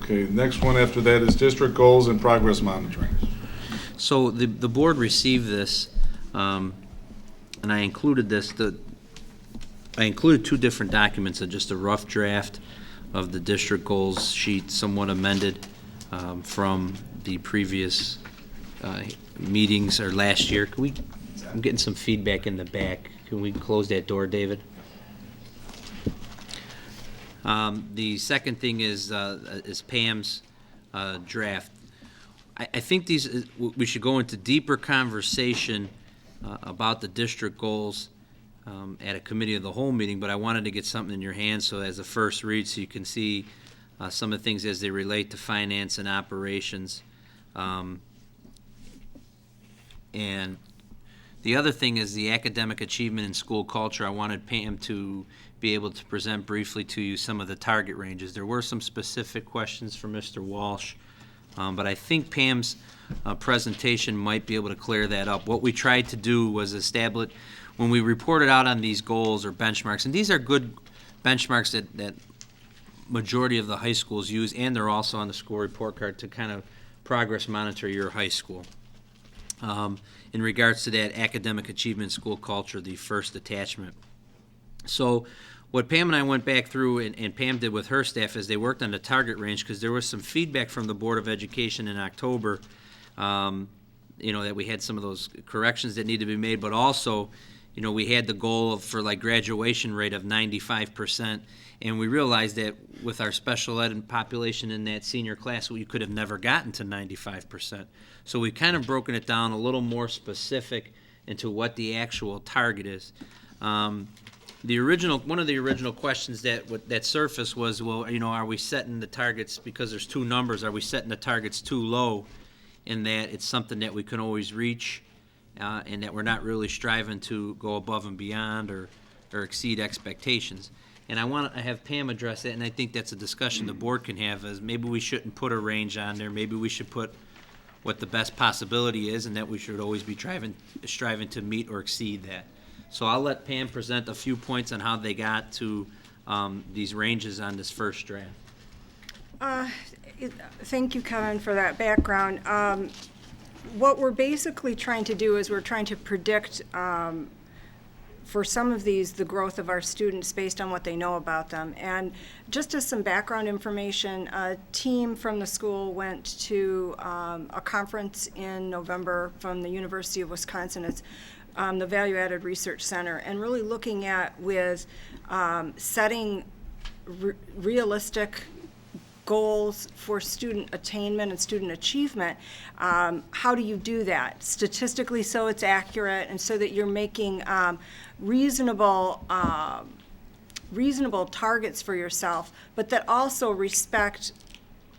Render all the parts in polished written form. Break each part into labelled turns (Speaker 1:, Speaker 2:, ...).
Speaker 1: Okay, next one after that is district goals and progress monitoring.
Speaker 2: So the board received this, and I included this. I included two different documents, just a rough draft of the district goals sheet, somewhat amended from the previous meetings or last year. I'm getting some feedback in the back. Can we close that door, David? The second thing is Pam's draft. I think we should go into deeper conversation about the district goals at a committee of the whole meeting, but I wanted to get something in your hands so as a first read so you can see some of the things as they relate to finance and operations. And the other thing is the academic achievement and school culture. I wanted Pam to be able to present briefly to you some of the target ranges. There were some specific questions from Mr. Walsh, but I think Pam's presentation might be able to clear that up. What we tried to do was establish, when we reported out on these goals or benchmarks, and these are good benchmarks that majority of the high schools use, and they're also on the school report card to kind of progress monitor your high school. In regards to that academic achievement, school culture, the first attachment. So what Pam and I went back through, and Pam did with her staff, is they worked on the target range, because there was some feedback from the Board of Education in October, that we had some of those corrections that need to be made, but also, we had the goal for graduation rate of 95%, and we realized that with our special ed population in that senior class, we could have never gotten to 95%. So we've kind of broken it down a little more specific into what the actual target is. One of the original questions that surfaced was, well, are we setting the targets, because there's two numbers, are we setting the targets too low in that it's something that we can always reach, and that we're not really striving to go above and beyond or exceed expectations? And I want to have Pam address that, and I think that's a discussion the board can have, is maybe we shouldn't put a range on there. Maybe we should put what the best possibility is, and that we should always be striving to meet or exceed that. So I'll let Pam present a few points on how they got to these ranges on this first draft.
Speaker 3: Thank you, Kevin, for that background. What we're basically trying to do is we're trying to predict for some of these the growth of our students based on what they know about them. And just as some background information, a team from the school went to a conference in November from the University of Wisconsin. It's the Value Added Research Center, and really looking at with setting realistic goals for student attainment and student achievement. How do you do that statistically so it's accurate and so that you're making reasonable targets for yourself, but that also respect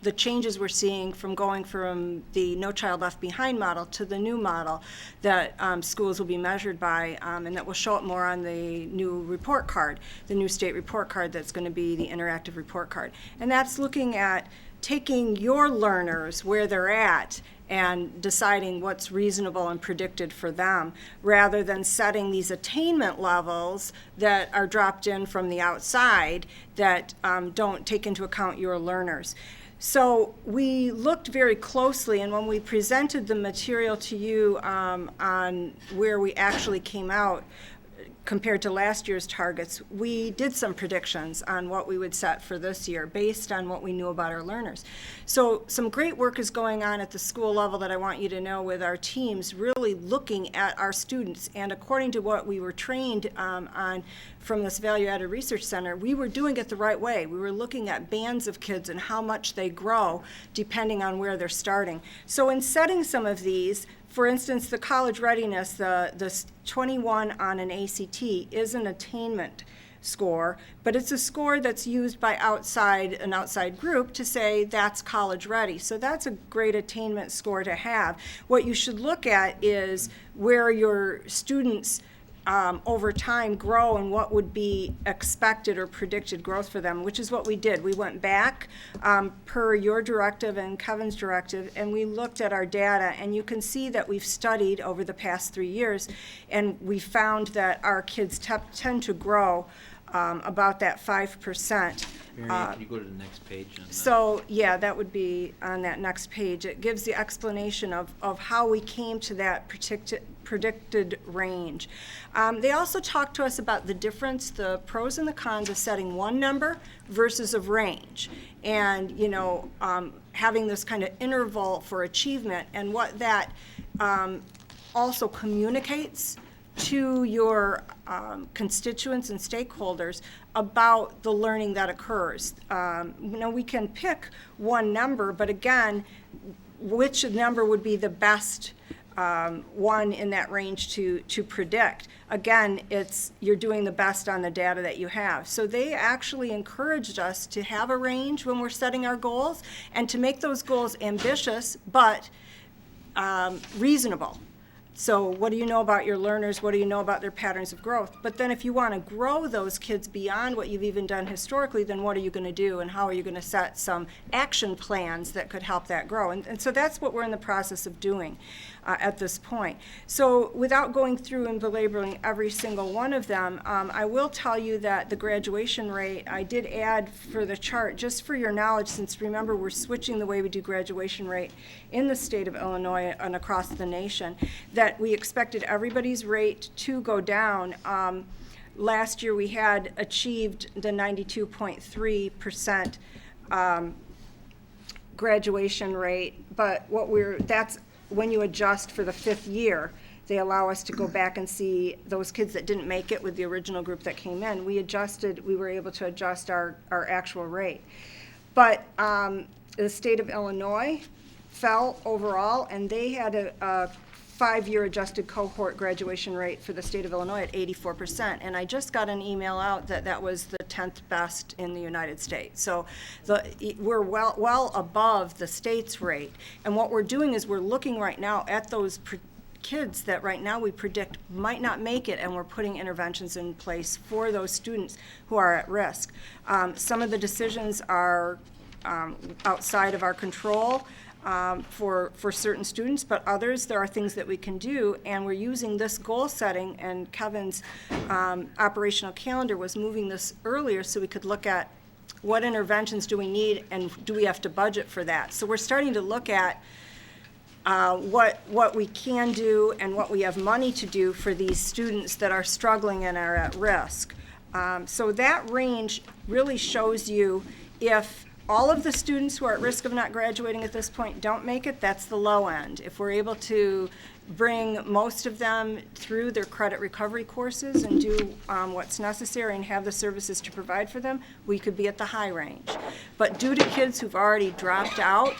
Speaker 3: the changes we're seeing from going from the No Child Left Behind model to the new model that schools will be measured by, and that will show up more on the new report card, the new state report card that's going to be the interactive report card. And that's looking at taking your learners where they're at and deciding what's reasonable and predicted for them, rather than setting these attainment levels that are dropped in from the outside that don't take into account your learners. So we looked very closely, and when we presented the material to you on where we actually came out compared to last year's targets, we did some predictions on what we would set for this year based on what we knew about our learners. So some great work is going on at the school level that I want you to know with our teams, really looking at our students, and according to what we were trained on from this Value Added Research Center, we were doing it the right way. We were looking at bands of kids and how much they grow depending on where they're starting. So in setting some of these, for instance, the college readiness, the 21 on an ACT is an attainment score, but it's a score that's used by an outside group to say that's college ready. So that's a great attainment score to have. What you should look at is where your students over time grow and what would be expected or predicted growth for them, which is what we did. We went back per your directive and Kevin's directive, and we looked at our data, and you can see that we've studied over the past 3 years, and we found that our kids tend to grow about that 5%.
Speaker 2: Mary Ann, can you go to the next page?
Speaker 3: So, yeah, that would be on that next page. It gives the explanation of how we came to that predicted range. They also talked to us about the difference, the pros and the cons of setting one number versus a range. And, having this kind of interval for achievement and what that also communicates to your constituents and stakeholders about the learning that occurs. We can pick one number, but again, which number would be the best one in that range to predict? Again, you're doing the best on the data that you have. So they actually encouraged us to have a range when we're setting our goals and to make those goals ambitious but reasonable. So what do you know about your learners? What do you know about their patterns of growth? But then if you want to grow those kids beyond what you've even done historically, then what are you going to do, and how are you going to set some action plans that could help that grow? And so that's what we're in the process of doing at this point. So without going through and belaboring every single one of them, I will tell you that the graduation rate, I did add for the chart, just for your knowledge, since remember we're switching the way we do graduation rate in the state of Illinois and across the nation, that we expected everybody's rate to go down. Last year we had achieved the 92.3% graduation rate, but that's when you adjust for the fifth year. They allow us to go back and see those kids that didn't make it with the original group that came in. We were able to adjust our actual rate. But the state of Illinois fell overall, and they had a 5-year adjusted cohort graduation rate for the state of Illinois at 84%. And I just got an email out that was the 10th best in the United States. So we're well above the state's rate. And what we're doing is we're looking right now at those kids that right now we predict might not make it, and we're putting interventions in place for those students who are at risk. Some of the decisions are outside of our control. For certain students, but others, there are things that we can do, and we're using this goal setting, and Kevin's operational calendar was moving this earlier so we could look at what interventions do we need and do we have to budget for that. So we're starting to look at what we can do and what we have money to do for these students that are struggling and are at risk. So that range really shows you if all of the students who are at risk of not graduating at this point don't make it, that's the low end. If we're able to bring most of them through their credit recovery courses and do what's necessary and have the services to provide for them, we could be at the high range. But due to kids who've already dropped out,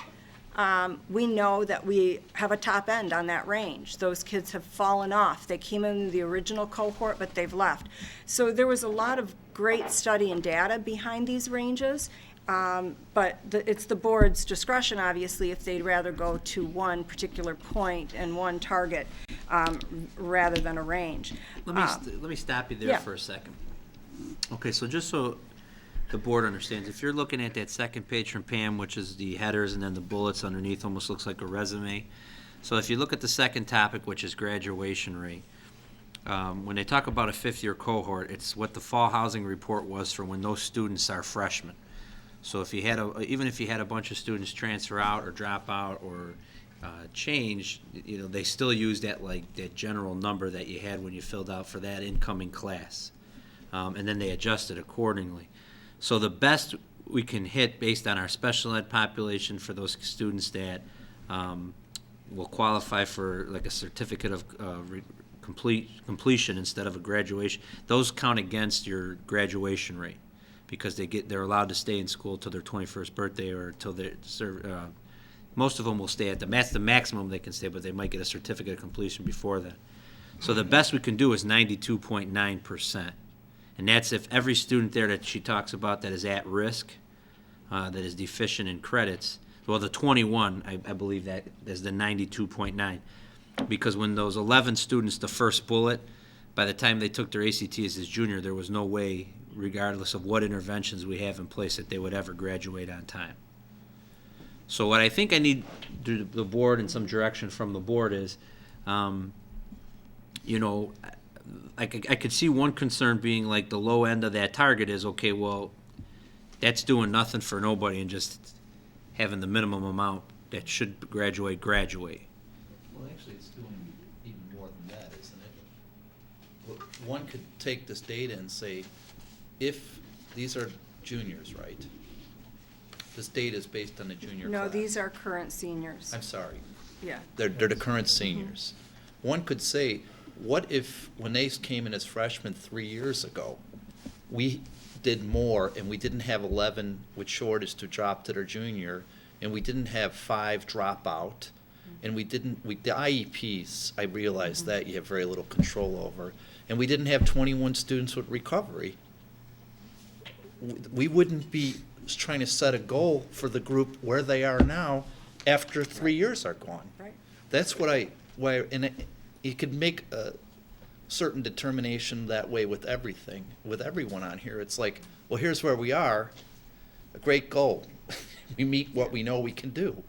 Speaker 3: we know that we have a top end on that range. Those kids have fallen off. They came in the original cohort, but they've left. So there was a lot of great study and data behind these ranges. But it's the board's discretion, obviously, if they'd rather go to one particular point and one target rather than a range.
Speaker 2: Let me stop you there
Speaker 3: yeah.
Speaker 2: for a second. Okay, so just so the board understands, if you're looking at that second page from Pam, which is the headers and then the bullets underneath, almost looks like a resume. So if you look at the second topic, which is graduation rate, when they talk about a fifth-year cohort, it's what the fall housing report was for when those students are freshmen. So if you had even if you had a bunch of students transfer out or drop out or change, they still use that general number that you had when you filled out for that incoming class, and then they adjust it accordingly. So the best we can hit based on our special ed population for those students that will qualify for like a certificate of completion instead of a graduation, those count against your graduation rate, because they're allowed to stay in school till their 21st birthday or till they serve. Most of them will stay that's the maximum they can stay, but they might get a certificate of completion before that. So the best we can do is 92.9%, and that's if every student there that she talks about that is at risk, that is deficient in credits. Well, the 21, I believe that is the 92.9, because when those 11 students, the first bullet, by the time they took their ACT as junior, there was no way, regardless of what interventions we have in place, that they would ever graduate on time. So what I think I need to the board and some direction from the board is, I could see one concern being like the low end of that target is, okay, well, that's doing nothing for nobody and just having the minimum amount that should graduate.
Speaker 4: Well, actually, it's doing even more than that, isn't it? Well, one could take this data and say, if these are juniors, right? This data is based on the junior
Speaker 3: No,
Speaker 4: class.
Speaker 3: these are current seniors.
Speaker 4: I'm sorry.
Speaker 3: Yeah.
Speaker 4: They're the current seniors. One could say, what if, when they came in as freshmen 3 years ago, we did more and we didn't have 11 with shortage to drop to their junior, and we didn't have 5 drop out, and the IEPs, I realize that you have very little control over, and we didn't have 21 students with recovery. We wouldn't be trying to set a goal for the group where they are now after 3 years are gone.
Speaker 3: Right.
Speaker 4: That's you could make a certain determination that way with everything, with everyone on here. It's like, well, here's where we are, a great goal. We meet what we know we can do.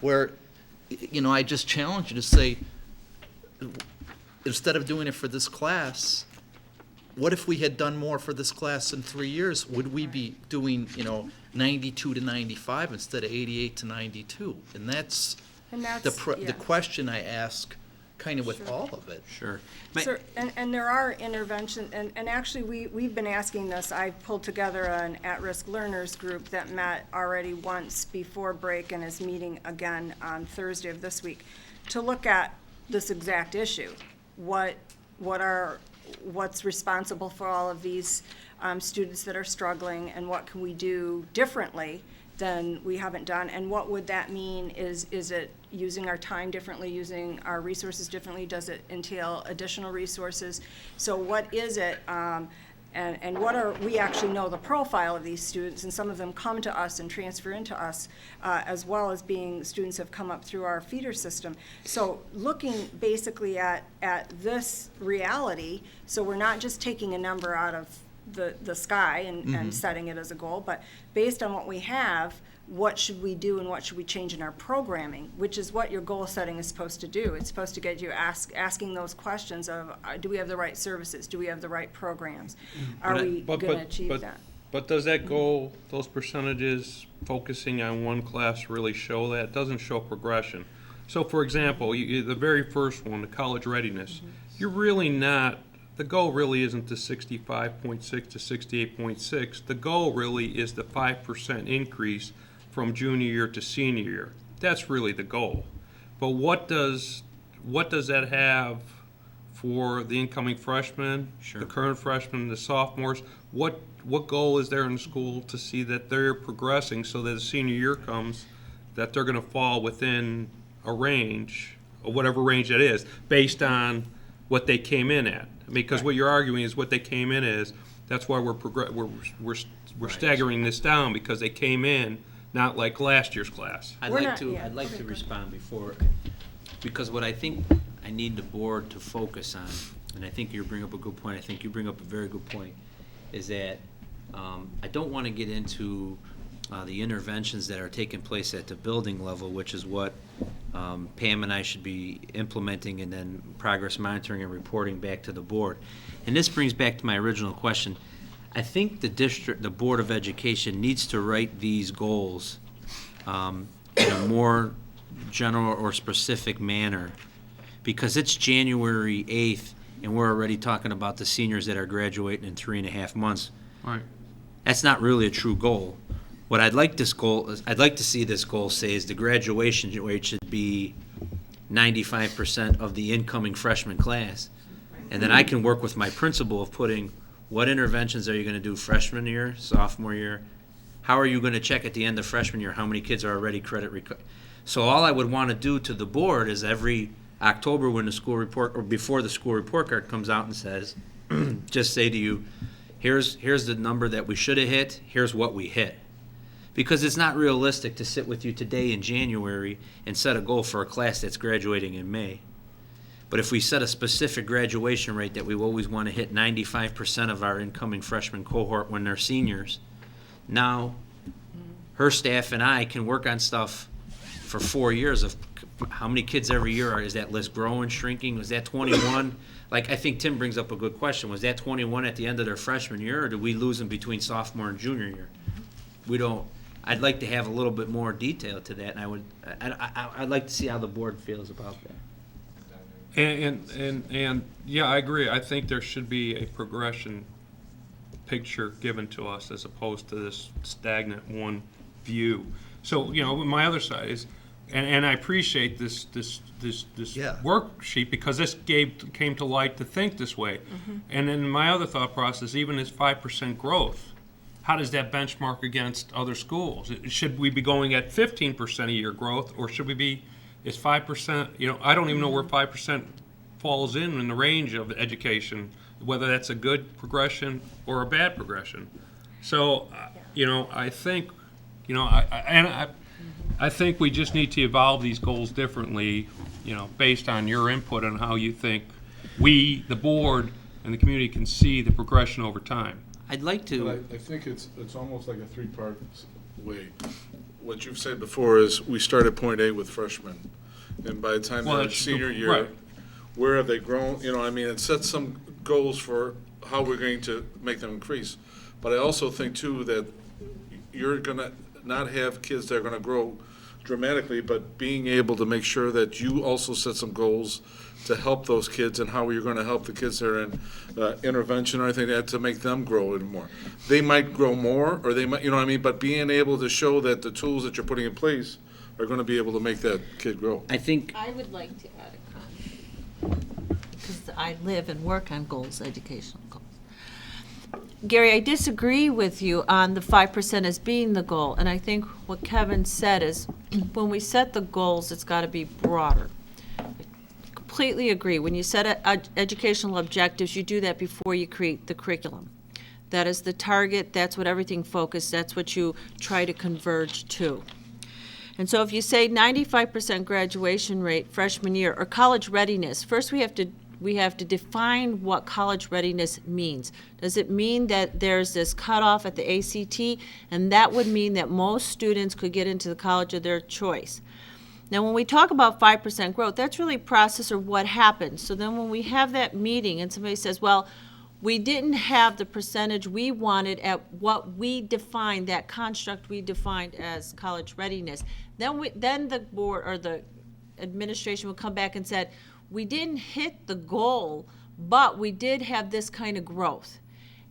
Speaker 4: Where, I just challenge you to say, instead of doing it for this class, what if we had done more for this class in 3 years? Would we be doing, 92 to 95 instead of 88 to 92? And that's the question I ask kind of with
Speaker 3: Sure.
Speaker 4: all of it.
Speaker 2: Sure.
Speaker 3: So, and there are interventions, and actually, we've been asking this. I pulled together an at-risk learners group that met already once before break and is meeting again on Thursday of this week to look at this exact issue. What's responsible for all of these students that are struggling, and what can we do differently than we haven't done, and what would that mean? Is it using our time differently, using our resources differently? Does it entail additional resources? So what is it, and what are, we actually know the profile of these students, and some of them come to us and transfer into us, as well as being students have come up through our feeder system. So looking basically at this reality, so we're not just taking a number out of the sky and setting it as a goal, but based on what we have, what should we do and what should we change in our programming, which is what your goal setting is supposed to do. It's supposed to get you asking those questions of, do we have the right services? Do we have the right programs? Are we going to achieve that?
Speaker 5: But does that goal, those percentages, focusing on one class really show that? It doesn't show progression. So for example, the very first one, the college readiness, you're really not, the goal really isn't the 65.6 to 68.6. The goal really is the 5% increase from junior year to senior year. That's really the goal. But what does that have for the incoming freshmen,
Speaker 2: Sure.
Speaker 5: the current freshmen, the sophomores? What goal is there in the school to see that they're progressing so that the senior year comes, that they're going to fall within a range, or whatever range that is, based on what they came in at? Because what you're arguing is what they came in as. That's why we're staggering this down, because they came in not like last year's class.
Speaker 2: I'd like to respond before, because what I think I need the board to focus on, and I think you bring up a good point, I think you bring up a very good point, is that I don't want to get into the interventions that are taking place at the building level, which is what Pam and I should be implementing, and then progress monitoring and reporting back to the board. And this brings back to my original question. I think the Board of Education needs to write these goals in a more general or specific manner, because it's January 8th and we're already talking about the seniors that are graduating in 3.5 months.
Speaker 5: Right.
Speaker 2: That's not really a true goal. What I'd like to see this goal say is the graduation rate should be 95% of the incoming freshman class. And then I can work with my principal of putting, what interventions are you going to do freshman year, sophomore year? How are you going to check at the end of freshman year how many kids are already So all I would want to do to the board is every October, when the school report, or before the school report card comes out and says, just say to you, here's the number that we should have hit, here's what we hit. Because it's not realistic to sit with you today in January and set a goal for a class that's graduating in May. But if we set a specific graduation rate that we always want to hit 95% of our incoming freshman cohort when they're seniors, now her staff and I can work on stuff for 4 years of how many kids every year is that list growing, shrinking? Was that 21? Like, I think Tim brings up a good question. Was that 21 at the end of their freshman year, or did we lose them between sophomore and junior year? We don't, I'd like to have a little bit more detail to that, and I'd like to see how the board feels about that.
Speaker 5: And yeah, I agree. I think there should be a progression picture given to us as opposed to this stagnant one view. So, my other side is, and I appreciate this
Speaker 4: Yeah.
Speaker 5: worksheet, because this came to light to think this way. And then my other thought process, even is 5% growth. How does that benchmark against other schools? Should we be going at 15% a year growth, or should we be, is 5%, I don't even know where 5% falls in the range of education, whether that's a good progression or a bad progression. So, I think, I think we just need to evolve these goals differently, based on your input on how you think we, the board, and the community can see the progression over time.
Speaker 2: I'd like to.
Speaker 1: But I think it's almost like a three-part way. What you've said before is, we start at point A with freshmen, and by the time they're in
Speaker 5: that's
Speaker 1: senior
Speaker 5: right.
Speaker 1: year, where have they grown? It sets some goals for how we're going to make them increase. But I also think too that you're gonna not have kids that are gonna grow dramatically, but being able to make sure that you also set some goals to help those kids, and how you're gonna help the kids that are in intervention or anything like that, to make them grow even more. They might grow more, or they might, but being able to show that the tools that you're putting in place are gonna be able to make that kid grow.
Speaker 2: I think,
Speaker 6: I would like to add a comment, because I live and work on goals, educational goals. Gary, I disagree with you on the 5% as being the goal, and I think what Kevin said is, when we set the goals, it's got to be broader. I completely agree. When you set educational objectives, you do that before you create the curriculum. That is the target, that's what everything focused, that's what you try to converge to. And so if you say 95% graduation rate freshman year, or college readiness, first we have to define what college readiness means. Does it mean that there's this cutoff at the ACT? And that would mean that most students could get into the college of their choice. Now, when we talk about 5% growth, that's really process or what happened. So then when we have that meeting and somebody says, well, we didn't have the percentage we wanted at what we defined, that construct we defined as college readiness, then the board or the administration would come back and said, we didn't hit the goal, but we did have this kind of growth.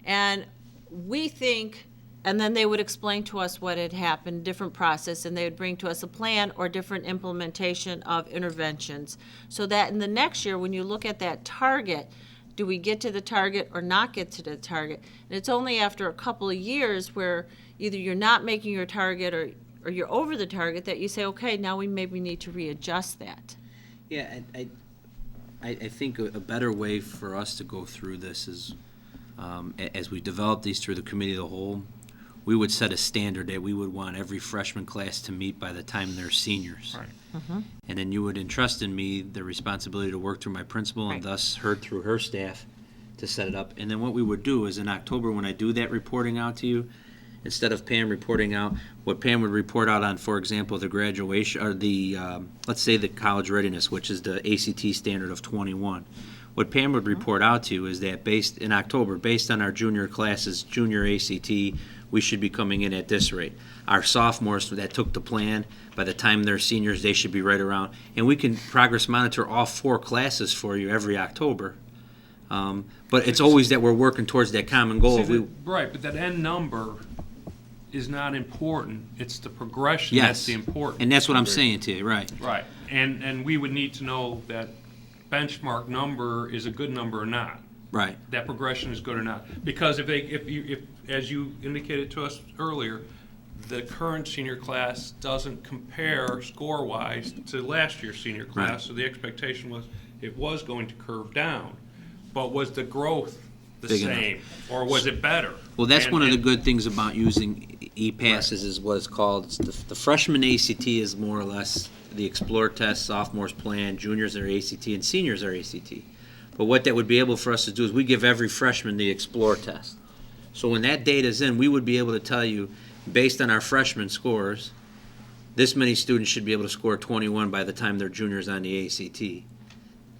Speaker 6: And we think, and then they would explain to us what had happened, different process, and they would bring to us a plan or different implementation of interventions. So that in the next year, when you look at that target, do we get to the target or not get to the target? And it's only after a couple of years where either you're not making your target or you're over the target that you say, okay, now we maybe need to readjust that.
Speaker 2: yeah, I think a better way for us to go through this is, as we develop these through the committee of the whole, we would set a standard that we would want every freshman class to meet by the time they're seniors.
Speaker 5: Right.
Speaker 2: And then you would entrust in me the responsibility to work through my principal, and
Speaker 6: Right.
Speaker 2: thus her through her staff to set it up. And then what we would do is, in October, when I do that reporting out to you, instead of Pam reporting out, what Pam would report out on, for example, the graduation, or the, let's say the college readiness, which is the ACT standard of 21. What Pam would report out to you is that in October, based on our junior classes, junior ACT, we should be coming in at this rate. Our sophomores that took the plan, by the time they're seniors, they should be right around. And we can progress monitor all 4 classes for you every October. But it's always that we're working towards that common goal.
Speaker 5: See, right, but that end number is not important. It's the progression that's
Speaker 2: Yes,
Speaker 5: the important.
Speaker 2: and that's what I'm saying to you, right?
Speaker 5: Right, and we would need to know that benchmark number is a good number or not.
Speaker 2: Right.
Speaker 5: That progression is good or not. Because if as you indicated to us earlier, the current senior class doesn't compare score-wise to last year's senior class,
Speaker 2: Right.
Speaker 5: so the expectation was it was going to curve down. But was the growth the
Speaker 2: Big enough.
Speaker 5: same, or was it better?
Speaker 2: Well, that's
Speaker 5: And-
Speaker 2: one of the
Speaker 5: and-
Speaker 2: good things about using E-passes is what it's called. It's the freshman ACT is more or less the Explore test, sophomores plan, juniors are ACT, and seniors are ACT. But what that would be able for us to do is we give every freshman the Explore test. So when that data's in, we would be able to tell you, based on our freshman scores, this many students should be able to score 21 by the time they're juniors on the ACT.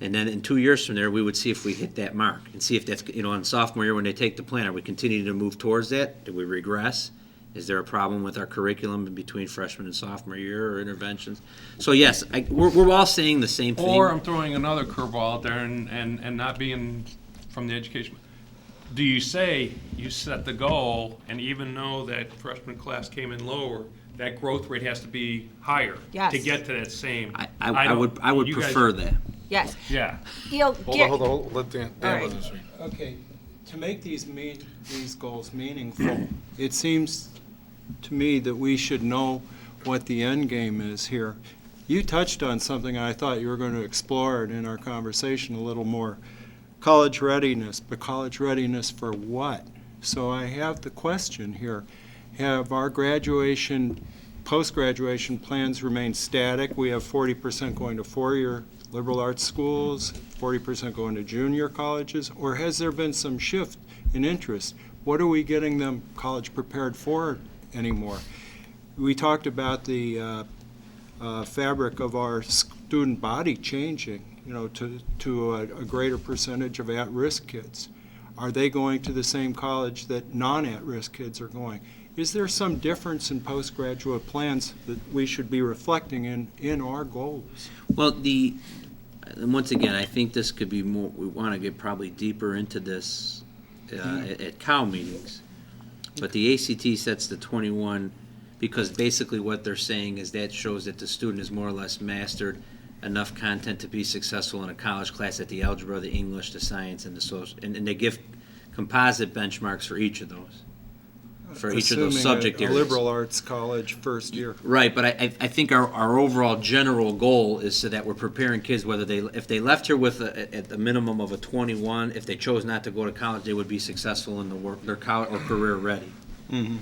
Speaker 2: And then in 2 years from there, we would see if we hit that mark and see if that's, in sophomore year when they take the plan, are we continuing to move towards that? Do we regress? Is there a problem with our curriculum in between freshman and sophomore year or interventions? So yes, we're all saying the same thing.
Speaker 5: Or I'm throwing another curveball out there and not being from the education. Do you say you set the goal and even though that freshman class came in lower, that growth rate has to be higher
Speaker 6: Yes.
Speaker 5: to get to that same?
Speaker 2: I would
Speaker 5: you guys-
Speaker 2: prefer that.
Speaker 6: Yes.
Speaker 5: Yeah.
Speaker 1: Hold on, let Dan
Speaker 6: All right.
Speaker 1: let us read.
Speaker 7: Okay, to make these goals meaningful, it seems to me that we should know what the end game is here. You touched on something I thought you were going to explore it in our conversation a little more. College readiness, but college readiness for what? So I have the question here. Have our post-graduation plans remained static? We have 40% going to four-year liberal arts schools, 40% going to junior colleges, or has there been some shift in interest? What are we getting them college prepared for anymore? We talked about the fabric of our student body changing, to a greater percentage of at-risk kids. Are they going to the same college that non-at-risk kids are going? Is there some difference in postgraduate plans that we should be reflecting in our goals?
Speaker 2: Well, and once again, I think this could be more, we want to get probably deeper into this at COW meetings. But the ACT sets the 21 because basically what they're saying is that shows that the student has more or less mastered enough content to be successful in a college class at the algebra, the English, the science, and the social. And they give composite benchmarks for each of those. For each of those subject
Speaker 7: Assuming a
Speaker 2: areas.
Speaker 7: liberal arts college first year.
Speaker 2: Right, but I think our overall general goal is so that we're preparing kids, if they left here with at the minimum of a 21, if they chose not to go to college, they would be successful in the work, they're college or career ready.
Speaker 7: Mhm.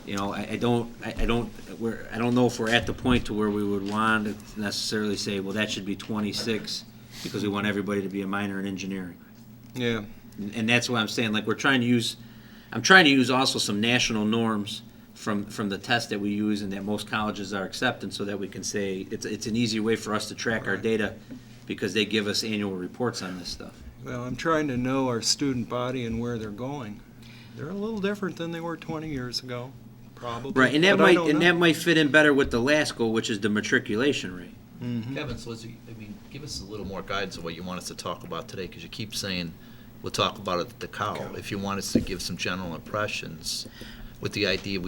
Speaker 2: I don't know if we're at the point to where we would want to necessarily say, well, that should be 26 because we want everybody to be a minor in engineering.
Speaker 7: Yeah.
Speaker 2: And that's why I'm saying, like, I'm trying to use also some national norms from the test that we use and that most colleges are accepting so that we can say, it's an easier way for us to track our data because they give us annual reports on this stuff.
Speaker 7: Well, I'm trying to know our student body and where they're going. They're a little different than they were 20 years ago, probably.
Speaker 2: Right, and that
Speaker 7: but I don't know.
Speaker 2: that might fit in better with the last goal, which is the matriculation rate.
Speaker 4: Kevin, so give us a little more guidance of what you want us to talk about today, because you keep saying we'll talk about it at the COW. If you want us to give some general impressions with the idea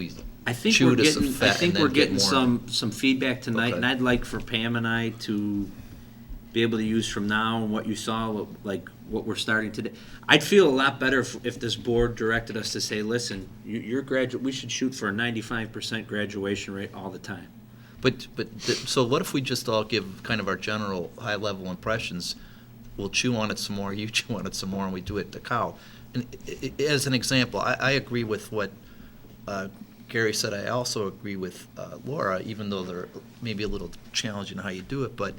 Speaker 2: I think
Speaker 4: chew
Speaker 2: we're
Speaker 4: to some
Speaker 2: getting,
Speaker 4: fat and then get more.
Speaker 2: some feedback tonight,
Speaker 4: Okay.
Speaker 2: and I'd like for Pam and I to be able to use from now and what you saw, like what we're starting today. I'd feel a lot better if this board directed us to say, listen, we should shoot for a 95% graduation rate all the time.
Speaker 4: So what if we just all give kind of our general high-level impressions? We'll chew on it some more, you chew on it some more, and we do it at the COW. And as an example, I agree with what Gary said. I also agree with Laura, even though they're maybe a little challenging how you do it. But,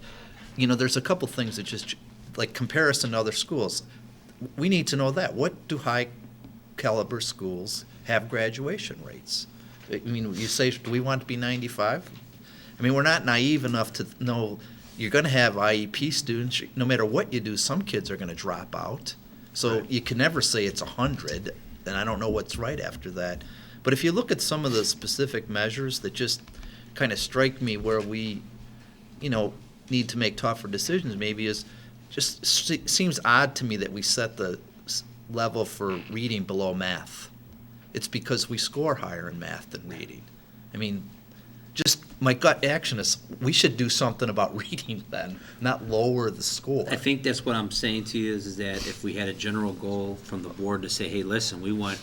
Speaker 4: there's a couple things that just, like comparison to other schools. We need to know that. What do high-caliber schools have graduation rates? I mean, you say, do we want to be 95? I mean, we're not naive enough to know you're going to have IEP students. No matter what you do, some kids are going to drop out. So you can never say it's 100, and I don't know what's right after that. But if you look at some of the specific measures that just kind of strike me where we, need to make tougher decisions, maybe seems odd to me that we set the level for reading below math. It's because we score higher in math than reading. I mean, just my gut action is we should do something about reading then, not lower the score.
Speaker 2: I think that's what I'm saying to you is that if we had a general goal from the board to say, hey, listen, we want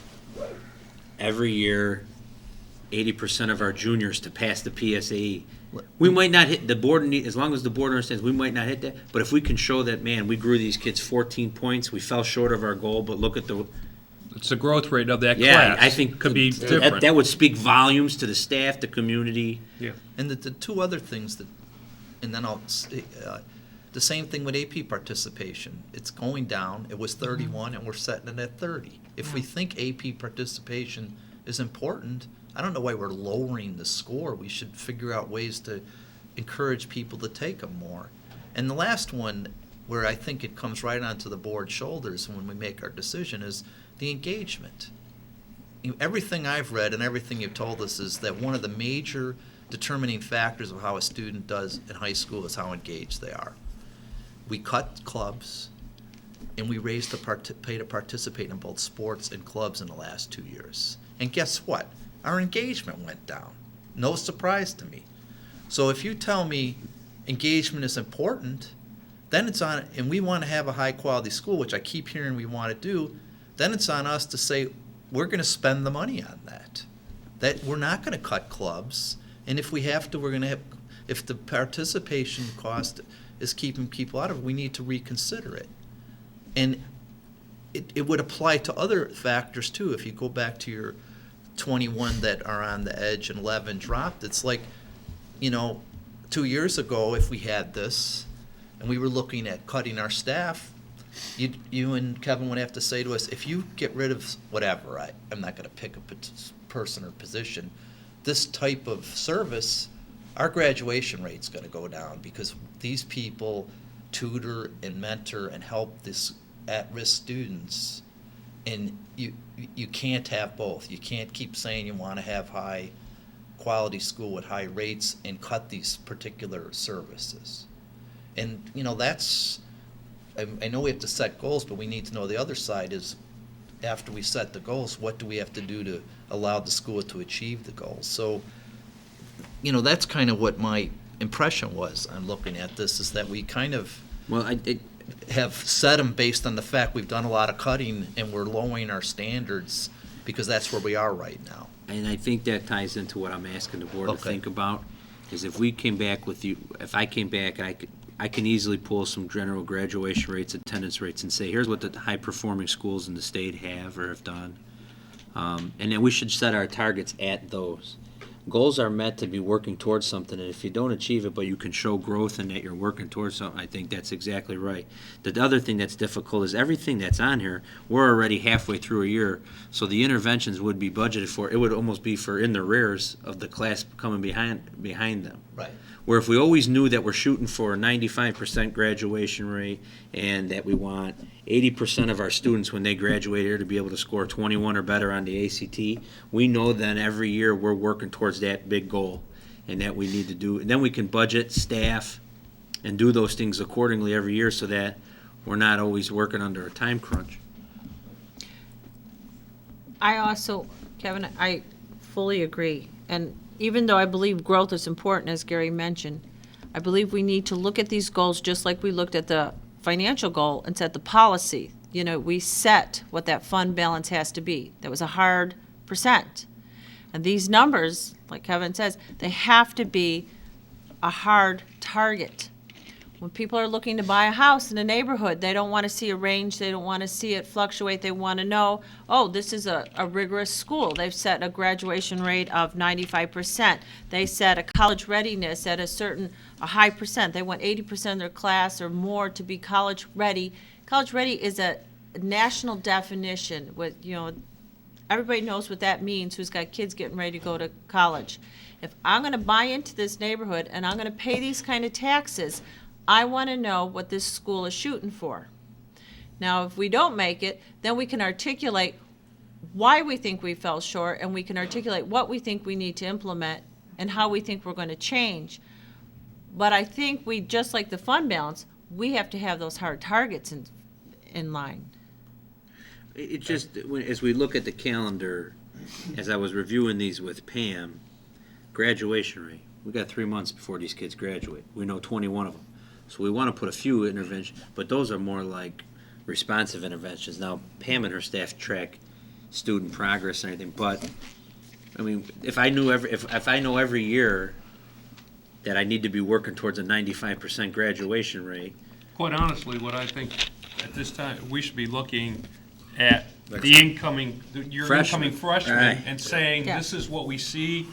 Speaker 2: every year 80% of our juniors to pass the PSAE. We might not hit the board, as long as the board understands, we might not hit that. But if we can show that, man, we grew these kids 14 points, we fell short of our goal, but look at
Speaker 5: It's the growth rate of that
Speaker 2: yeah,
Speaker 5: class.
Speaker 2: I think
Speaker 5: could be
Speaker 2: that
Speaker 5: different.
Speaker 2: would speak volumes to the staff, the community.
Speaker 5: Yeah.
Speaker 4: And the two other things and then the same thing with AP participation. It's going down. It was 31, and we're setting it at 30. If we think AP participation is important, I don't know why we're lowering the score. We should figure out ways to encourage people to take them more. And the last one, where I think it comes right onto the board's shoulders when we make our decision, is the engagement. Everything I've read and everything you've told us is that one of the major determining factors of how a student does in high school is how engaged they are. We cut clubs, and we raised the pay to participate in both sports and clubs in the last 2 years. And guess what? Our engagement went down. No surprise to me. So if you tell me engagement is important, then it's on, and we want to have a high-quality school, which I keep hearing we want to do, then it's on us to say, we're going to spend the money on that. That we're not going to cut clubs, and if we have to, we're going to have, if the participation cost is keeping people out of it, we need to reconsider it. And it would apply to other factors too. If you go back to your 21 that are on the edge and 11 dropped, it's like, 2 years ago, if we had this and we were looking at cutting our staff, you and Kevin would have to say to us, if you get rid of whatever, I'm not going to pick a person or position, this type of service, our graduation rate's going to go down because these people tutor and mentor and help this at-risk students, and you can't have both. You can't keep saying you want to have high quality school with high rates and cut these particular services. And that's, I know we have to set goals, but we need to know the other side is, after we set the goals, what do we have to do to allow the school to achieve the goals? So that's kind of what my impression was on looking at this, is that we kind of have set them based on the fact we've done a lot of cutting and we're lowering our standards because that's where we are right now.
Speaker 2: And I think that ties into what I'm asking the board to
Speaker 4: Okay.
Speaker 2: think about, is if we came back with you, if I came back, I can easily pull some general graduation rates, attendance rates, and say, here's what the high-performing schools in the state have or have done. And then we should set our targets at those. Goals are meant to be working towards something, and if you don't achieve it, but you can show growth and that you're working towards something, I think that's exactly right. The other thing that's difficult is everything that's on here, we're already halfway through a year, so the interventions would be budgeted for, it would almost be for in the rears of the class coming behind them.
Speaker 4: Right.
Speaker 2: Where if we always knew that we're shooting for a 95% graduation rate and that we want 80% of our students when they graduate here to be able to score 21 or better on the ACT, we know then every year we're working towards that big goal and that we need to do. And then we can budget, staff, and do those things accordingly every year so that we're not always working under a time crunch.
Speaker 6: I also, Kevin, I fully agree. And even though I believe growth is important, as Gary mentioned, I believe we need to look at these goals just like we looked at the financial goal and set the policy. We set what that fund balance has to be. That was a hard percent. And these numbers, like Kevin says, they have to be a hard target. When people are looking to buy a house in a neighborhood, they don't want to see a range, they don't want to see it fluctuate, they want to know, oh, this is a rigorous school. They've set a graduation rate of 95%. They set a college readiness at a high percent. They want 80% of their class or more to be college ready. College ready is a national definition with, everybody knows what that means who's got kids getting ready to go to college. If I'm going to buy into this neighborhood and I'm going to pay these kind of taxes, I want to know what this school is shooting for. Now, if we don't make it, then we can articulate why we think we fell short, and we can articulate what we think we need to implement and how we think we're going to change. But I think we, just like the fund balance, we have to have those hard targets in line.
Speaker 2: It just, as we look at the calendar, as I was reviewing these with Pam, graduation rate, we got 3 months before these kids graduate. We know 21 of them. So we want to put a few interventions, but those are more like responsive interventions. Now, Pam and her staff track student progress and everything, but if I knew if I know every year that I need to be working towards a 95% graduation rate.
Speaker 5: Quite honestly, what I think at this time, we should be looking at your incoming freshmen
Speaker 2: Right.
Speaker 5: and saying,
Speaker 6: Yeah.
Speaker 5: this is what we see.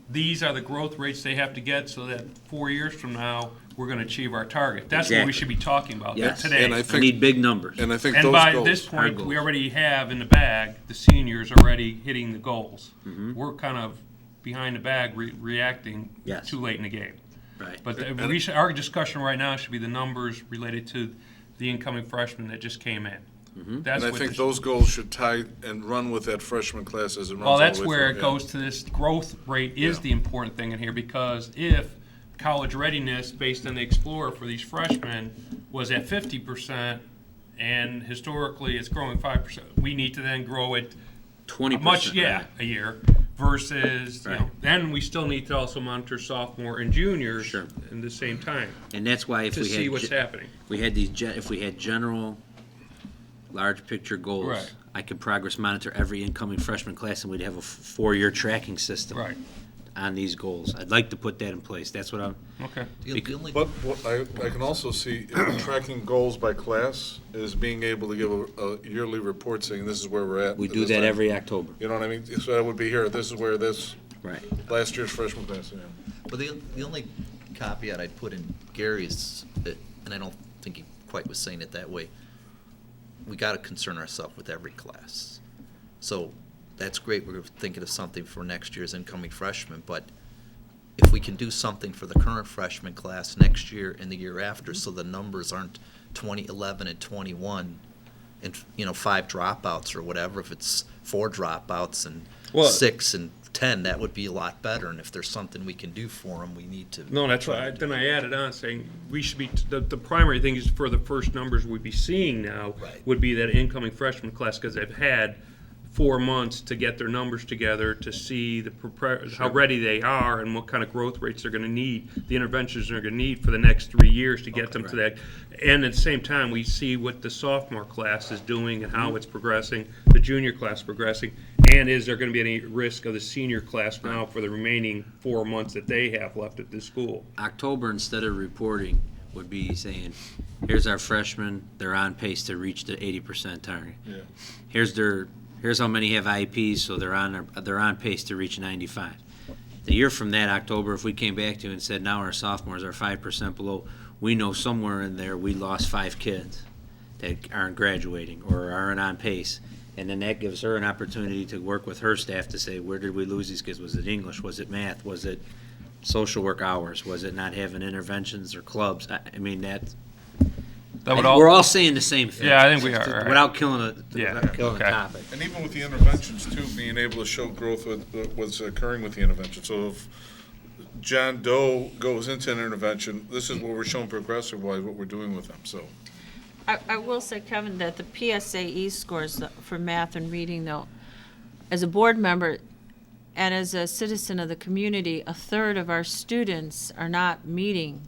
Speaker 5: These are the growth rates they have to get so that 4 years from now, we're gonna achieve our target. That's what we
Speaker 2: Exactly.
Speaker 5: should be talking about
Speaker 2: Yes.
Speaker 5: today.
Speaker 1: And I
Speaker 2: I
Speaker 1: think,
Speaker 2: need big numbers.
Speaker 1: and I think
Speaker 5: And
Speaker 1: those
Speaker 5: by
Speaker 1: goals.
Speaker 5: this point,
Speaker 2: Our
Speaker 5: we
Speaker 2: goals.
Speaker 5: already have in the bag, the seniors already hitting the goals. We're kind of behind the bag, reacting
Speaker 2: Yes.
Speaker 5: too late in the game.
Speaker 2: Right.
Speaker 5: But our discussion right now should be the numbers related to the incoming freshmen that just came in. That's
Speaker 1: And I
Speaker 5: what
Speaker 1: think
Speaker 5: this-
Speaker 1: those goals should tie and run with that freshman class as it runs all
Speaker 5: Well,
Speaker 1: the way
Speaker 5: that's
Speaker 1: through.
Speaker 5: where it
Speaker 1: yeah.
Speaker 5: goes to this growth rate is
Speaker 1: Yeah.
Speaker 5: the important thing in here, because if college readiness, based on the Explorer for these freshmen, was at 50%, and historically it's growing 5%, we need to then grow it
Speaker 2: 20%.
Speaker 5: a year, versus,
Speaker 2: Right.
Speaker 5: then we still need to also monitor sophomore and juniors
Speaker 2: Sure.
Speaker 5: in the same time,
Speaker 2: And that's why if
Speaker 5: to
Speaker 2: we
Speaker 5: see
Speaker 2: had,
Speaker 5: what's happening.
Speaker 2: we had if we had general, large picture goals,
Speaker 5: Right.
Speaker 2: I could progress monitor every incoming freshman class, and we'd have a 4-year tracking system
Speaker 5: Right,
Speaker 2: on these goals. I'd like to put that in place. That's what I'm,
Speaker 5: okay.
Speaker 4: The only,
Speaker 1: But what I can also see tracking goals by class is being able to give a yearly report saying this is where we're at.
Speaker 2: we
Speaker 1: at
Speaker 2: do
Speaker 1: this
Speaker 2: that
Speaker 1: time.
Speaker 2: every October.
Speaker 1: You know what I mean? So that would be here, this is where this,
Speaker 2: Right.
Speaker 1: last year's freshman class, yeah.
Speaker 4: but the only caveat I'd put in Gary's, and I don't think he quite was saying it that way, we gotta concern ourselves with every class. So, that's great, we're thinking of something for next year's incoming freshmen, but if we can do something for the current freshman class next year and the year after, so the numbers aren't 2011 and 21, and, 5 dropouts or whatever, if it's 4 dropouts and
Speaker 5: Well-
Speaker 4: 6 and 10, that would be a lot better, and if there's something we can do for them, we need to.
Speaker 5: No, that's why, then I added on saying, we should be, the primary thing is for the first numbers we'd be seeing now
Speaker 4: Right.
Speaker 5: would be that incoming freshman class, because they've had 4 months to get their numbers together, to see how ready they are and what kind of growth rates they're gonna need, the interventions they're gonna need for the next 3 years to get them to that. And at the same time, we see what the sophomore class is doing and how it's progressing, the junior class progressing, and is there gonna be any risk of the senior class now for the remaining 4 months that they have left at this school?
Speaker 2: October, instead of reporting, would be saying, here's our freshmen, they're on pace to reach the 80% target.
Speaker 1: Yeah.
Speaker 2: Here's how many have IEPs, so they're on pace to reach 95. The year from that, October, if we came back to you and said, now our sophomores are 5% below, we know somewhere in there we lost 5 kids that aren't graduating or aren't on pace. And then that gives her an opportunity to work with her staff to say, where did we lose these kids? Was it English? Was it math? Was it social work hours? Was it not having interventions or clubs? I mean, we're all saying the same thing.
Speaker 5: Yeah, I think we are, right.
Speaker 2: Without killing
Speaker 5: Yeah,
Speaker 2: without killing the
Speaker 5: okay.
Speaker 2: topic.
Speaker 1: And even with the interventions too, being able to show growth with what's occurring with the intervention. So if John Doe goes into an intervention, this is what we're showing progressive-wise, what we're doing with them, so.
Speaker 6: I will say, Kevin, that the PSAE scores for math and reading, though, as a board member and as a citizen of the community, a third of our students are not meeting,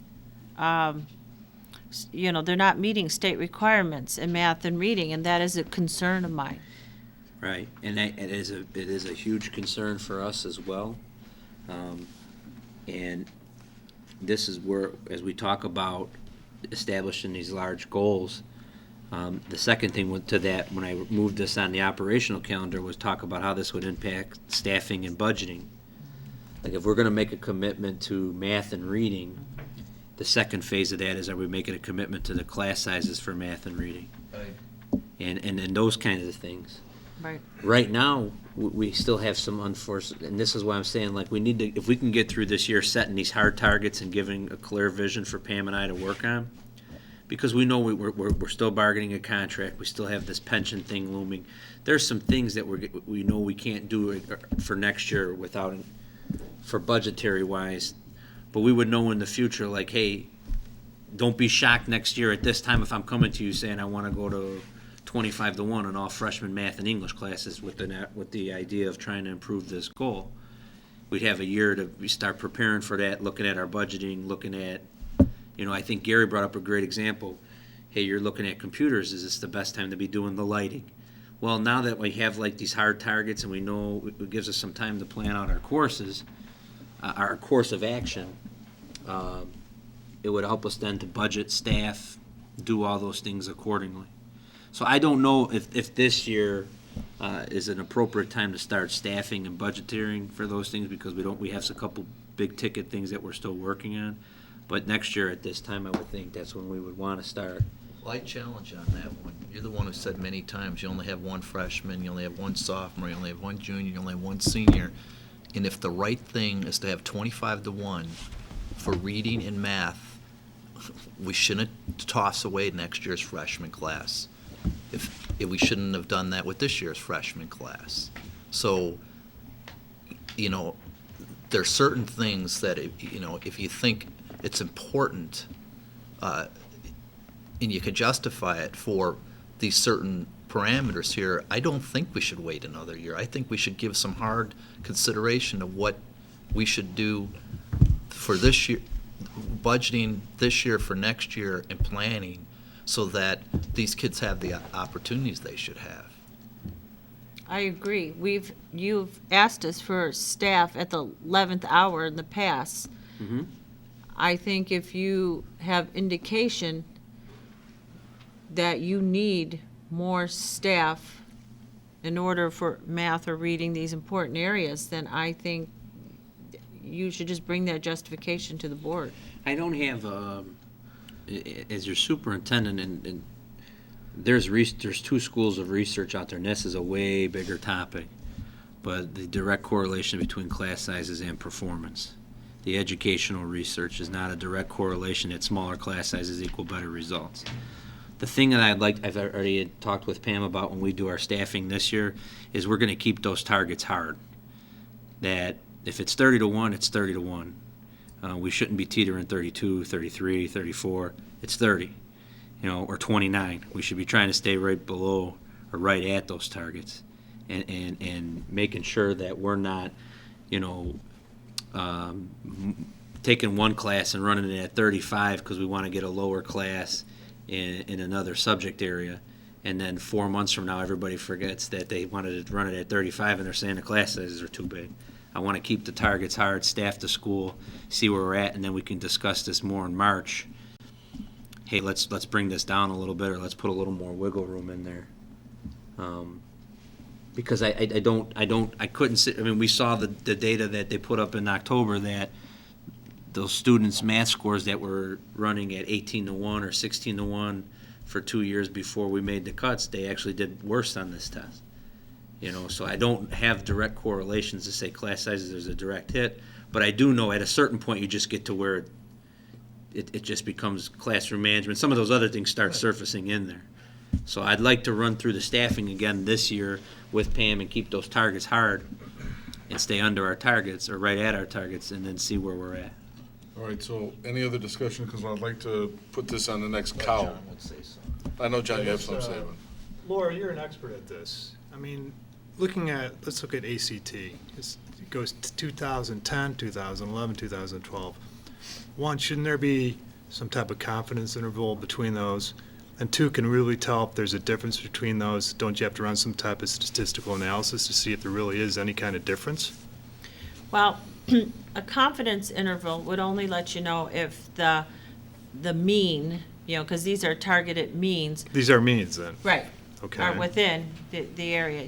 Speaker 6: they're not meeting state requirements in math and reading, and that is a concern of mine.
Speaker 2: Right, and it is a huge concern for us as well. And this is where, as we talk about establishing these large goals, the second thing to that, when I moved this on the operational calendar, was talk about how this would impact staffing and budgeting. Like if we're gonna make a commitment to math and reading, the second phase of that is, are we making a commitment to the class sizes for math and reading? And those kinds of things.
Speaker 6: Right.
Speaker 2: Right now, we still have some unforced, and this is why I'm saying, like, we need to, if we can get through this year setting these hard targets and giving a clear vision for Pam and I to work on, because we know we're still bargaining a contract, we still have this pension thing looming. There's some things that we know we can't do for next year without, for budgetary wise, but we would know in the future, like, hey, don't be shocked next year at this time if I'm coming to you saying I want to go to 25-1 in all freshman math and English classes with the idea of trying to improve this goal. We'd have a year to start preparing for that, looking at our budgeting, looking at, I think Gary brought up a great example. Hey, you're looking at computers, is this the best time to be doing the lighting? Well, now that we have like these hard targets and we know it gives us some time to plan out our courses, our course of action, it would help us then to budget, staff, do all those things accordingly. So I don't know if this year is an appropriate time to start staffing and budgeting for those things, because we have a couple big ticket things that we're still working on. But next year at this time, I would think that's when we would want to start.
Speaker 4: Well, I challenge you on that one. You're the one who said many times, you only have one freshman, you only have one sophomore, you only have one junior, you only have one senior. And if the right thing is to have 25-1 for reading and math, we shouldn't toss away next year's freshman class. If we shouldn't have done that with this year's freshman class. So, you know, there are certain things that, you know, if you think it's important, and you can justify it for these certain parameters here, I don't think we should wait another year. I think we should give some hard consideration of what we should do for this year, budgeting this year for next year and planning so that these kids have the opportunities they should have.
Speaker 6: I agree. You've asked us for staff at the 11th hour in the past.
Speaker 2: Mm-hmm.
Speaker 6: I think if you have indication that you need more staff in order for math or reading these important areas, then I think you should just bring that justification to the board.
Speaker 2: I don't have, as your superintendent, and there's two schools of research out there, and this is a way bigger topic, but the direct correlation between class sizes and performance. The educational research is not a direct correlation that smaller class sizes equal better results. The thing that I've already had talked with Pam about when we do our staffing this year, is we're going to keep those targets hard. That if it's 30-1, it's 30-1. We shouldn't be teetering 32, 33, 34. It's 30, or 29. We should be trying to stay right below or right at those targets, and making sure that we're not, taking one class and running it at 35 because we want to get a lower class in another subject area, and then 4 months from now everybody forgets that they wanted to run it at 35 and they're saying the class sizes are too big. I want to keep the targets hard, staff the school, see where we're at, and then we can discuss this more in March. Hey, let's bring this down a little bit, or let's put a little more wiggle room in there. Because I couldn't sit. I mean, we saw the data that they put up in October that those students' math scores that were running at 18-1 or 16-1 for 2 years before we made the cuts, they actually did worse on this test. So I don't have direct correlations to say class sizes there's a direct hit, but I do know at a certain point you just get to where it just becomes classroom management. Some of those other things start surfacing in there. So I'd like to run through the staffing again this year with Pam and keep those targets hard and stay under our targets or right at our targets, and then see where we're at.
Speaker 1: All right, so any other discussion? Because I'd like to put this on the next cow.
Speaker 4: John would say so.
Speaker 1: I know, John, you have something to say.
Speaker 8: Laura, you're an expert at this. I mean, let's look at ACT. It goes to 2010, 2011, 2012. One, shouldn't there be some type of confidence interval between those? And two, can we really tell if there's a difference between those? Don't you have to run some type of statistical analysis to see if there really is any kind of difference?
Speaker 6: Well, a confidence interval would only let you know if the mean, because these are targeted means.
Speaker 8: These are means then?
Speaker 6: Right.
Speaker 8: Okay.
Speaker 6: Are within the area,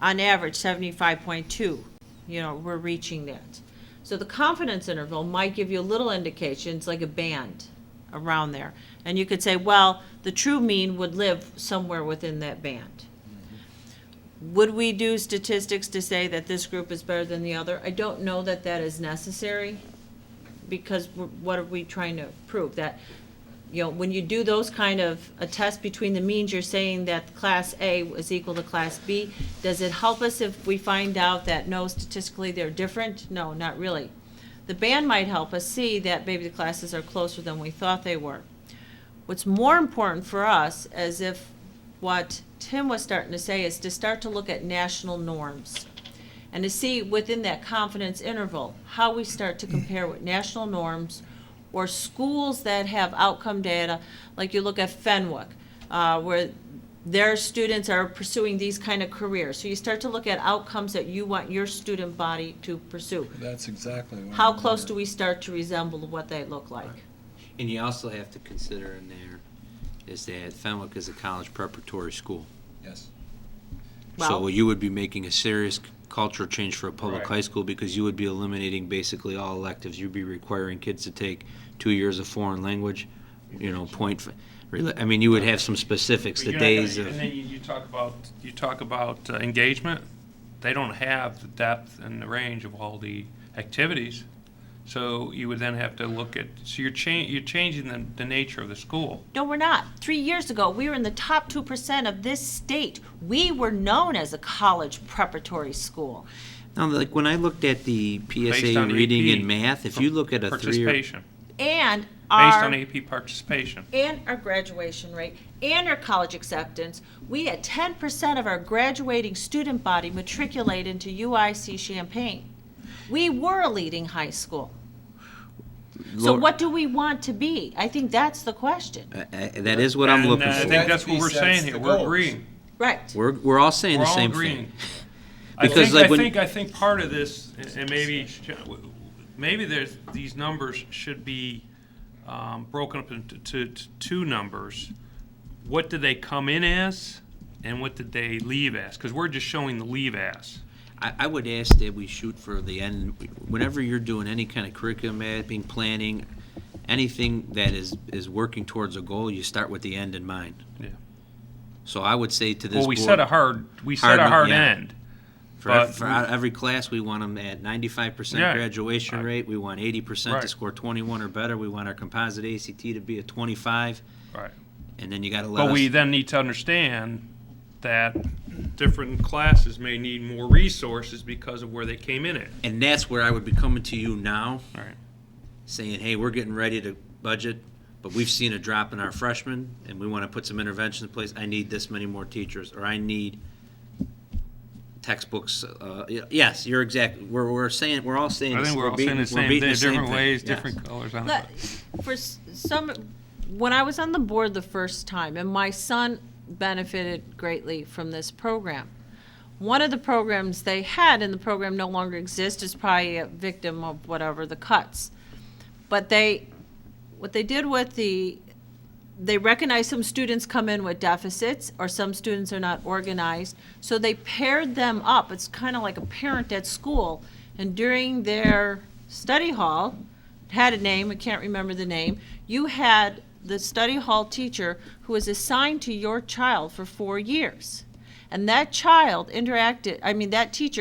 Speaker 6: on average 75.2, we're reaching that. So the confidence interval might give you a little indication, it's like a band around there. And you could say, well, the true mean would live somewhere within that band. Would we do statistics to say that this group is better than the other? I don't know that that is necessary, because what are we trying to prove? That, when you do those kind of a test between the means, you're saying that Class A is equal to Class B. Does it help us if we find out that no, statistically they're different? No, not really. The band might help us see that maybe the classes are closer than we thought they were. What's more important for us, as if what Tim was starting to say, is to start to look at national norms and to see within that confidence interval how we start to compare with national norms or schools that have outcome data, like you look at Fenwick, where their students are pursuing these kind of careers. So you start to look at outcomes that you want your student body to pursue.
Speaker 7: That's exactly what
Speaker 6: How close do we start to resemble what they look like?
Speaker 2: And you also have to consider in there is that Fenwick is a college preparatory school.
Speaker 7: Yes.
Speaker 2: So
Speaker 6: Well-
Speaker 2: you would be making a serious cultural change for a public
Speaker 5: Right.
Speaker 2: high school, because you would be eliminating basically all electives. You'd be requiring kids to take 2 years of foreign language, I mean, you would have some specifics, the
Speaker 5: You're not gonna-
Speaker 2: days of.
Speaker 5: And then you talk about engagement. They don't have the depth and the range of all the activities. So you would then have to look at, so you're changing the nature of the school.
Speaker 6: No, we're not. 3 years ago, we were in the top 2% of this state. We were known as a college preparatory school.
Speaker 2: No, like when I looked at the
Speaker 5: Based
Speaker 2: PSA
Speaker 5: on
Speaker 2: reading
Speaker 5: AP
Speaker 2: and math, if you look at a 3-year.
Speaker 5: Participation,
Speaker 6: And
Speaker 5: based
Speaker 6: our,
Speaker 5: on AP participation.
Speaker 6: and our graduation rate, and our college acceptance, we had 10% of our graduating student body matriculate into UIC Champaign. We were a leading high school. So what do we want to be? I think that's the question.
Speaker 2: That is what I'm looking
Speaker 5: And I
Speaker 2: for.
Speaker 5: think that's what we're saying here. We're agreeing.
Speaker 6: Right.
Speaker 2: We're all saying
Speaker 5: We're
Speaker 2: the
Speaker 5: all
Speaker 2: same
Speaker 5: agreeing.
Speaker 2: thing.
Speaker 5: I
Speaker 2: Because,
Speaker 5: think,
Speaker 2: like, when-
Speaker 5: I think part of this, and maybe these numbers should be broken up into two numbers. What did they come in as, and what did they leave as? Because we're just showing the leave as.
Speaker 2: I would ask that we shoot for the end. Whenever you're doing any kind of curriculum mapping, planning, anything that is working towards a goal, you start with the end in mind.
Speaker 5: Yeah.
Speaker 2: So I would say to this
Speaker 5: Well, we
Speaker 2: board,
Speaker 5: set a hard
Speaker 2: yeah.
Speaker 5: end.
Speaker 2: for
Speaker 5: but
Speaker 2: every class, we want them at 95%
Speaker 5: Yeah.
Speaker 2: graduation rate. We want 80% to
Speaker 5: Right.
Speaker 2: score 21 or better. We want our composite ACT to be a 25.
Speaker 5: Right.
Speaker 2: And then you got to let
Speaker 5: But
Speaker 2: us.
Speaker 5: we then need to understand that different classes may need more resources because of where they came in at.
Speaker 2: And that's where I would be coming to you now,
Speaker 5: All right.
Speaker 2: saying, hey, we're getting ready to budget, but we've seen a drop in our freshmen, and we want to put some interventions in place. I need this many more teachers, or I need textbooks. Yes, you're exactly. We're all saying.
Speaker 5: I think we're all saying the same thing, different ways, different colors on it.
Speaker 6: For some, when I was on the board the first time, and my son benefited greatly from this program. One of the programs they had, and the program no longer exists, is probably a victim of whatever the cuts. But what they did with they recognize some students come in with deficits, or some students are not organized, so they paired them up. It's kind of like a parent at school, and during their study hall, it had a name, I can't remember the name, you had the study hall teacher who was assigned to your child for 4 years. And that teacher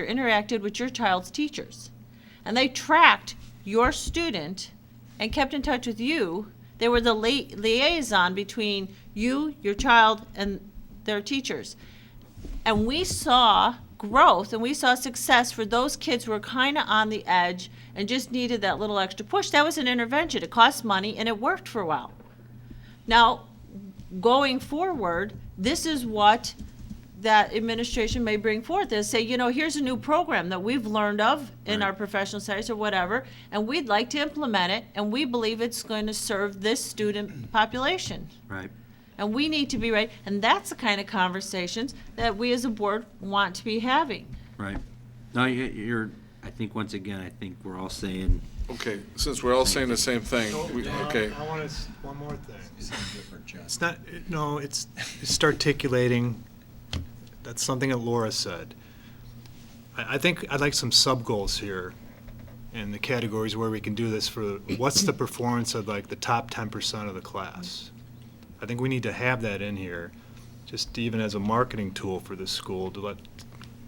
Speaker 6: interacted with your child's teachers. And they tracked your student and kept in touch with you. They were the liaison between you, your child, and their teachers. And we saw growth and we saw success for those kids who were kind of on the edge and just needed that little extra push. That was an intervention. It cost money and it worked for a while. Now, going forward, this is what that administration may bring forth, is say, here's a new program that we've learned of in our professional studies or whatever, and we'd like to implement it, and we believe it's going to serve this student population.
Speaker 2: Right.
Speaker 6: And we need to be ready, and that's the kind of conversations that we as a board want to be having.
Speaker 2: Right. No, you're. I think once again, I think we're all saying.
Speaker 1: Okay, since we're all saying the same thing, okay.
Speaker 8: I want to, one more thing. It's not, no, it's articulating, that's something that Laura said. I think I'd like some sub-goals here in the categories where we can do this for, what's the performance of like the top 10% of the class? I think we need to have that in here, just even as a marketing tool for this school to let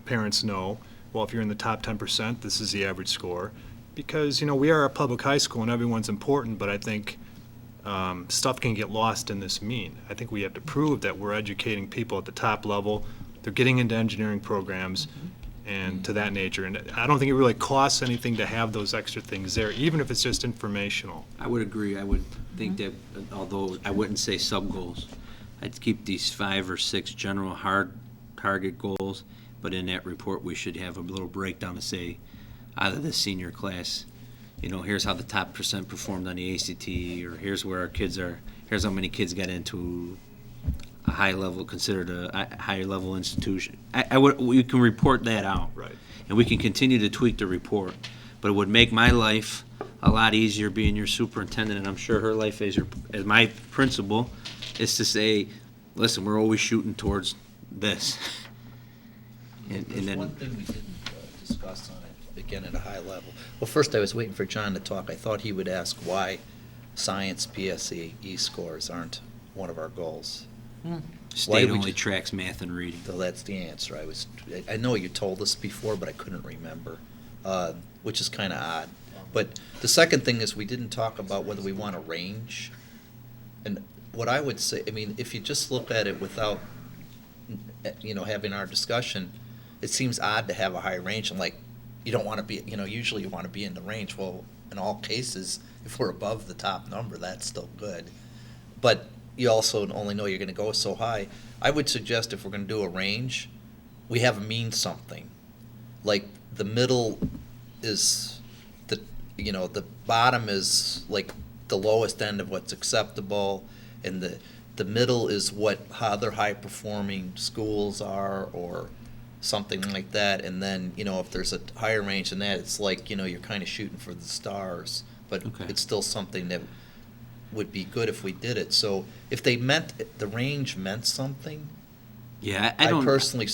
Speaker 8: parents know, well, if you're in the top 10%, this is the average score. Because, we are a public high school and everyone's important, but I think stuff can get lost in this mean. I think we have to prove that we're educating people at the top level, they're getting into engineering programs and to that nature. And I don't think it really costs anything to have those extra things there, even if it's just informational.
Speaker 2: I would agree. I would think that, although I wouldn't say sub-goals, I'd keep these 5 or 6 general hard target goals, but in that report, we should have a little breakdown to say, out of the senior class, here's how the top % performed on the ACT, or here's where our kids are, here's how many kids got into a high level, considered a higher level institution. We can report that out.
Speaker 8: Right.
Speaker 2: And we can continue to tweak the report. But it would make my life a lot easier being your superintendent, and I'm sure her life as my principal, is to say, listen, we're always shooting towards this. And
Speaker 4: There's
Speaker 2: then,
Speaker 4: one thing we didn't discuss on it, again, at a high level. Well, first, I was waiting for John to talk. I thought he would ask why science PSE scores aren't one of our goals. Why
Speaker 2: State
Speaker 4: we
Speaker 2: only
Speaker 4: just-
Speaker 2: tracks math and reading.
Speaker 4: So that's the answer. I know you told us before, but I couldn't remember, which is kind of odd. But the second thing is we didn't talk about whether we want a range. And what I would say, I mean, if you just look at it without, having our discussion, it seems odd to have a high range and like, you don't want to be, usually you want to be in the range. Well, in all cases, if we're above the top number, that's still good. But you also only know you're going to go so high. I would suggest if we're going to do a range, we have a mean something. Like the middle is the bottom is like the lowest end of what's acceptable, and the middle is how other high performing schools are, or something like that. And then if there's a higher range than that, it's like you're kind of shooting for the stars, but
Speaker 2: Okay.
Speaker 4: it's still something that would be good if we did it. So if the range meant something,
Speaker 2: Yeah, I
Speaker 4: I
Speaker 2: don't.
Speaker 4: personally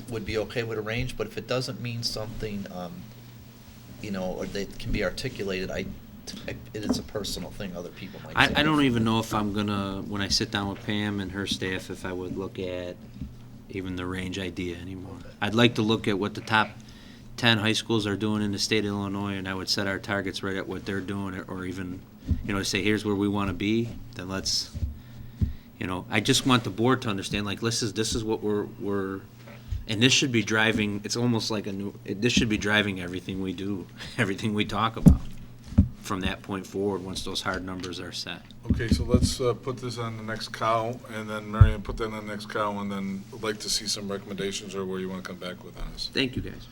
Speaker 4: would be okay with a range, but if it doesn't mean something, or that can be articulated, it is a personal thing. Other people might say.
Speaker 2: I don't even know if I'm gonna, when I sit down with Pam and her staff, if I would look at even the range idea anymore. I'd like to look at what the top 10 high schools are doing in the state of Illinois, and I would set our targets right at what they're doing, or even, say, here's where we want to be, then let's, I just want the board to understand, like, this is what we're, and this should be driving, it's almost like this should be driving everything we do, everything we talk about from that point forward, once those hard numbers are set.
Speaker 1: Okay, so let's put this on the next cow, and then Marion, put that on the next cow, and then I'd like to see some recommendations or where you want to come back with on this.
Speaker 2: Thank you, guys.